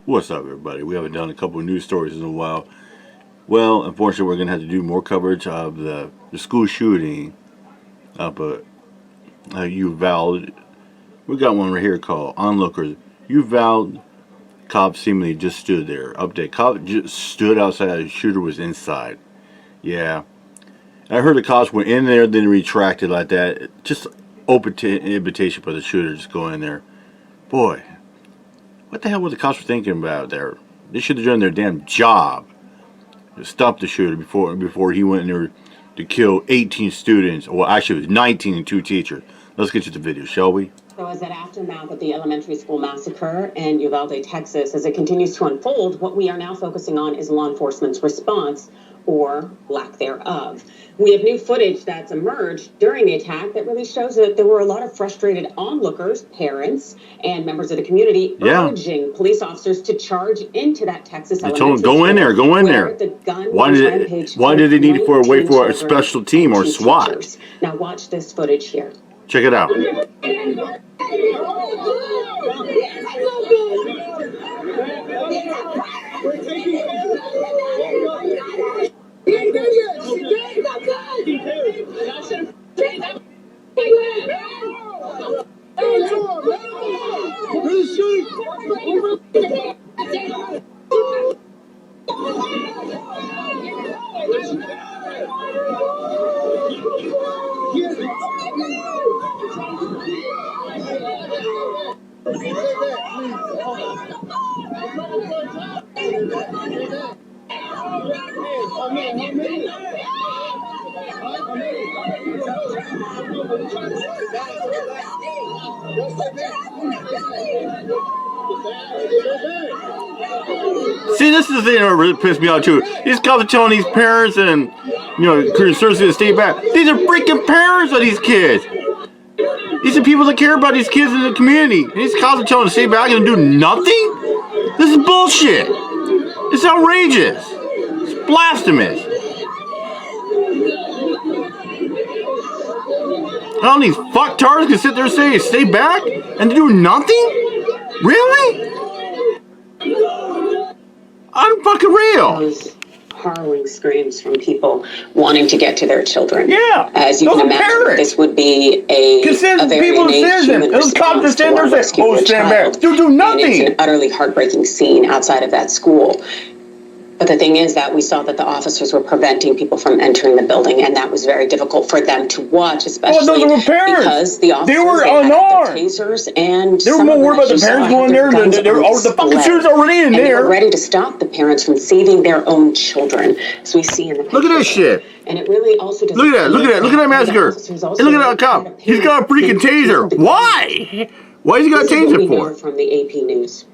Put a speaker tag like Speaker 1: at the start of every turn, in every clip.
Speaker 1: What's up, everybody? We haven't done a couple of news stories in a while. Well, unfortunately, we're going to have to do more coverage of the school shooting up at Uvalde. We got one right here called Onlookers. Uvalde cop seemingly just stood there. Update. Cop just stood outside. The shooter was inside. Yeah. I heard the cops went in there, then retracted like that. Just open invitation for the shooter to just go in there. Boy, what the hell was the cops thinking about there? They should have done their damn job to stop the shooter before he went in there to kill 18 students. Well, actually, it was 19 and 2 teachers. Let's get to the video, shall we?
Speaker 2: So as that aftermath of the elementary school massacre in Uvalde, Texas, as it continues to unfold, what we are now focusing on is law enforcement's response, or lack thereof. We have new footage that's emerged during the attack that really shows that there were a lot of frustrated onlookers, parents, and members of the community urging police officers to charge into that Texas elementary school.
Speaker 1: Go in there, go in there.
Speaker 2: The gun
Speaker 1: why did they need to wait for a special team or SWAT?
Speaker 2: Teachers. Now watch this footage here.
Speaker 1: Check it out. See, this is the thing that really pissed me off too. These cops are telling these parents and, concerns to stay back. These are freaking parents of these kids. These are people that care about these kids in the community. And these cops are telling them to stay back and do nothing? This is bullshit. It's outrageous. It's blasphemous. All these fucktards can sit there and say, stay back and do nothing? Really? Unfucking real.
Speaker 2: Those harrowing screams from people wanting to get to their children.
Speaker 1: Yeah.
Speaker 2: As you can imagine,
Speaker 1: parents.
Speaker 2: this would be a very innate human response to want to rescue your child.
Speaker 1: Do nothing.
Speaker 2: And it's an utterly heartbreaking scene outside of that school. But the thing is that we saw that the officers were preventing people from entering the building, and that was very difficult for them to watch, especially because the officers,
Speaker 1: they were
Speaker 2: unarmed. Tasers, and
Speaker 1: they were more worried about the parents going there than the fucking shooters already in there.
Speaker 2: They were ready to stop the parents from saving their own children, as we see in the picture.
Speaker 1: Look at this shit.
Speaker 2: And it really also doesn't
Speaker 1: look at that massacre. And look at that cop. He's got a freaking taser. Why? Why has he got a taser for?
Speaker 2: From the AP News.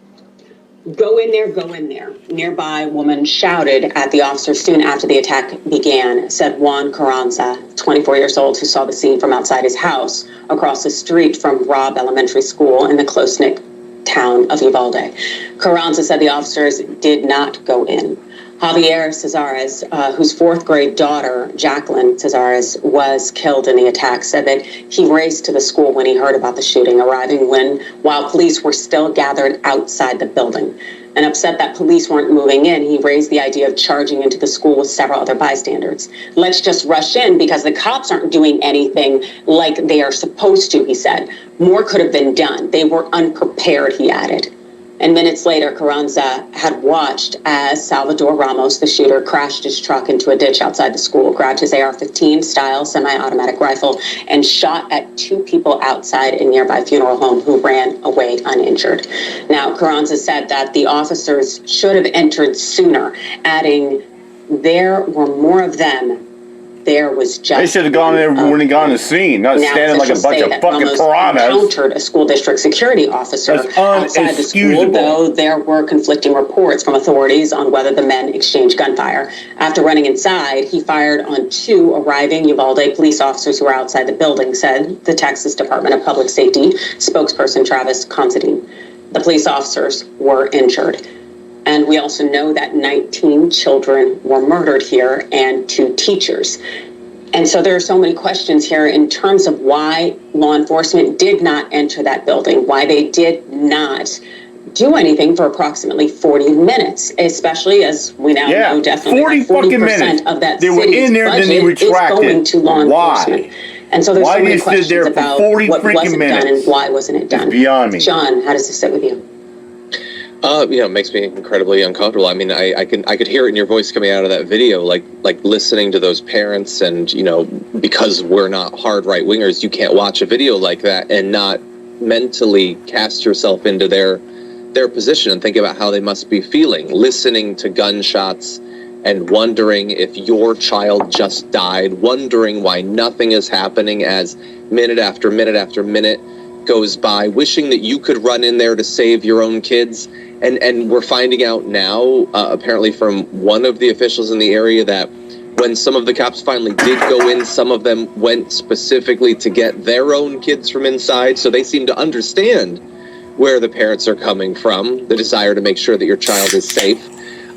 Speaker 2: Go in there, go in there. Nearby woman shouted at the officer soon after the attack began, said Juan Carranza, 24 years old, who saw the scene from outside his house across the street from Robb Elementary School in the close-knit town of Uvalde. Carranza said the officers did not go in. Javier Cesares, whose 4th grade daughter, Jacqueline Cesares, was killed in the attack, said that he raced to the school when he heard about the shooting, arriving while police were still gathered outside the building. And upset that police weren't moving in, he raised the idea of charging into the school with several other bystanders. Let's just rush in because the cops aren't doing anything like they are supposed to, he said. More could have been done. They were unprepared, he added. And minutes later, Carranza had watched as Salvador Ramos, the shooter, crashed his truck into a ditch outside the school, grabbed his AR-15 style semi-automatic rifle, and shot at 2 people outside a nearby funeral home who ran away uninjured. Now, Carranza said that the officers should have entered sooner, adding there were more of them. There was just.
Speaker 3: They should have gone there when he got on the scene, not standing like a bunch of fucking piranhas.
Speaker 2: Encountered a school district security officer outside the school, though there were conflicting reports from authorities on whether the men exchanged gunfire. After running inside, he fired on 2 arriving Uvalde police officers who were outside the building, said the Texas Department of Public Safety spokesperson Travis Considine. The police officers were injured. And we also know that 19 children were murdered here and 2 teachers. And so there are so many questions here in terms of why law enforcement did not enter that building, why they did not do anything for approximately 40 minutes, especially as we now know definitely 40% of that
Speaker 3: they were in there, then they retracted.
Speaker 2: Is going to law enforcement. And so there's so many questions about what wasn't done and why wasn't it done.
Speaker 3: It's beyond me.
Speaker 2: John, how does this sit with you?
Speaker 4: It makes me incredibly uncomfortable. I mean, I could hear it in your voice coming out of that video, like listening to those parents, and because we're not hard right wingers, you can't watch a video like that and not mentally cast yourself into their position and think about how they must be feeling, listening to gunshots and wondering if your child just died, wondering why nothing is happening as minute after minute after minute goes by, wishing that you could run in there to save your own kids. And we're finding out now, apparently from one of the officials in the area, that when some of the cops finally did go in, some of them went specifically to get their own kids from inside. So they seem to understand where the parents are coming from, the desire to make sure that your child is safe.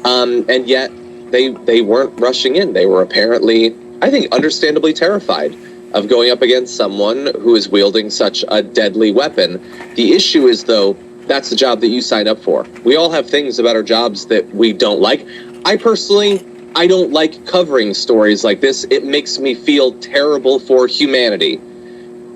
Speaker 4: And yet they weren't rushing in. They were apparently, I think, understandably terrified of going up against someone who is wielding such a deadly weapon. The issue is, though, that's the job that you sign up for. We all have things about our jobs that we don't like. I don't like covering stories like this. It makes me feel terrible for humanity.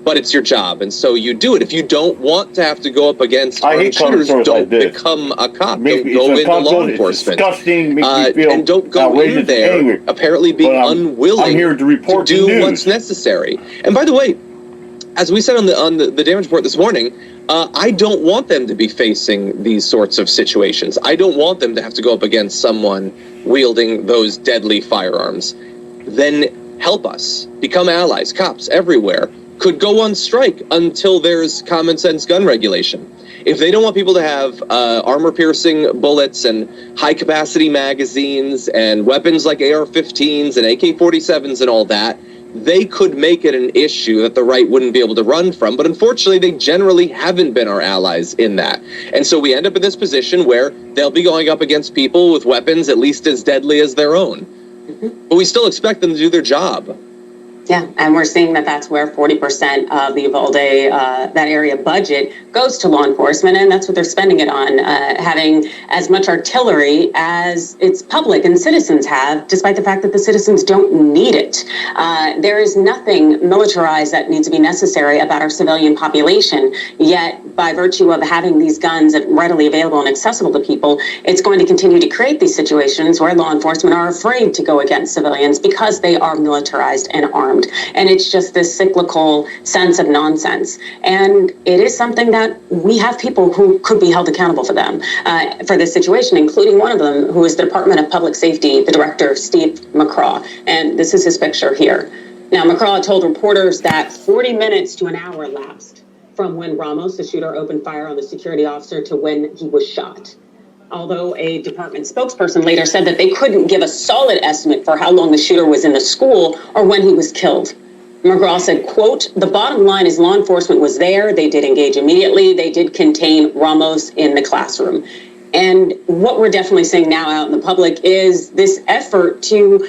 Speaker 4: But it's your job, and so you do it. If you don't want to have to go up against armed shooters, don't become a cop. Don't go into law enforcement. And don't go in there apparently being unwilling to do what's necessary. And by the way, as we said on the damage report this morning, I don't want them to be facing these sorts of situations. I don't want them to have to go up against someone wielding those deadly firearms. Then help us. Become allies. Cops everywhere could go on strike until there's common sense gun regulation. If they don't want people to have armor-piercing bullets and high-capacity magazines and weapons like AR-15s and AK-47s and all that, they could make it an issue that the right wouldn't be able to run from. But unfortunately, they generally haven't been our allies in that. And so we end up in this position where they'll be going up against people with weapons at least as deadly as their own. But we still expect them to do their job.
Speaker 2: Yeah, and we're seeing that that's where 40% of the Uvalde, that area budget goes to law enforcement, and that's what they're spending it on, having as much artillery as its public and citizens have, despite the fact that the citizens don't need it. There is nothing militarized that needs to be necessary about our civilian population, yet by virtue of having these guns readily available and accessible to people, it's going to continue to create these situations where law enforcement are afraid to go against civilians because they are militarized and armed. And it's just this cyclical sense of nonsense. And it is something that we have people who could be held accountable for them, for this situation, including one of them who is the Department of Public Safety, the director, Steve McCraw. And this is his picture here. Now, McCraw told reporters that 40 minutes to an hour elapsed from when Ramos, the shooter, opened fire on the security officer to when he was shot. Although a department spokesperson later said that they couldn't give a solid estimate for how long the shooter was in the school or when he was killed. McGraw said, quote, "The bottom line is law enforcement was there. They did engage immediately. They did contain Ramos in the classroom." And what we're definitely seeing now out in the public is this effort to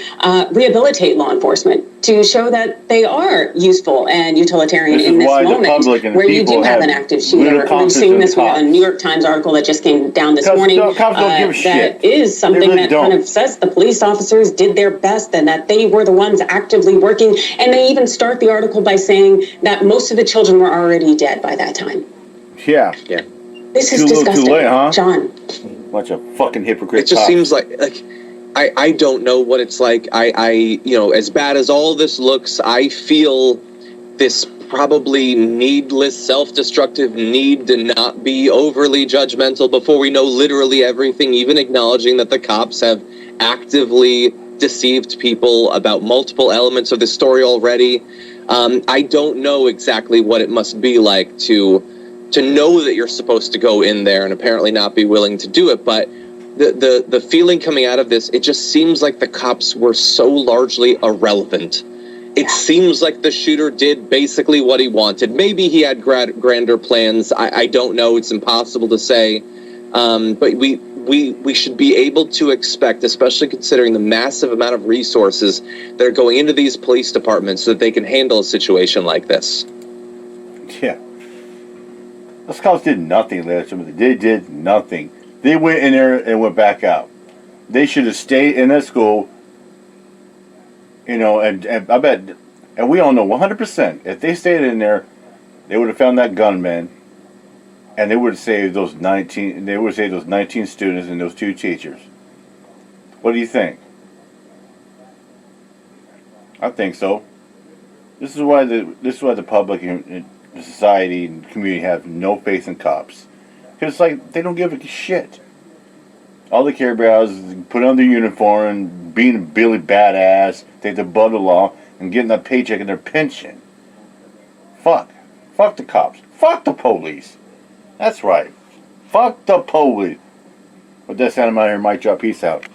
Speaker 2: rehabilitate law enforcement, to show that they are useful and utilitarian in this moment where you do have an active shooter. We've seen this with a New York Times article that just came down this morning. That is something that kind of says the police officers did their best and that they were the ones actively working. And they even start the article by saying that most of the children were already dead by that time.
Speaker 3: Yeah.
Speaker 2: This is disgusting, too late, huh? John.
Speaker 3: Bunch of fucking hypocrites.
Speaker 4: It just seems like I don't know what it's like. I as bad as all this looks, I feel this probably needless, self-destructive need to not be overly judgmental before we know literally everything, even acknowledging that the cops have actively deceived people about multiple elements of the story already. I don't know exactly what it must be like to know that you're supposed to go in there and apparently not be willing to do it, but the feeling coming out of this, it just seems like the cops were so largely irrelevant. It seems like the shooter did basically what he wanted. Maybe he had grander plans. I don't know. It's impossible to say. But we should be able to expect, especially considering the massive amount of resources that are going into these police departments, so that they can handle a situation like this.
Speaker 3: Yeah. Those cops did nothing, ladies and gentlemen. They did nothing. They went in there and went back out. They should have stayed in that school. You know, and I bet, and we all know 100%, if they stayed in there, they would have found that gunman, and they would have saved those 19. They would have saved those 19 students and those 2 teachers. What do you think? I think so. This is why the public and society and community have no faith in cops, because it's like they don't give a shit. All they care about is put on their uniform, being a Billy badass, take the butt of the law, and getting that paycheck and their pension. Fuck the cops. Fuck the police. That's right. Fuck the police. With that sound, I'm out here, Mike Drop. Peace out.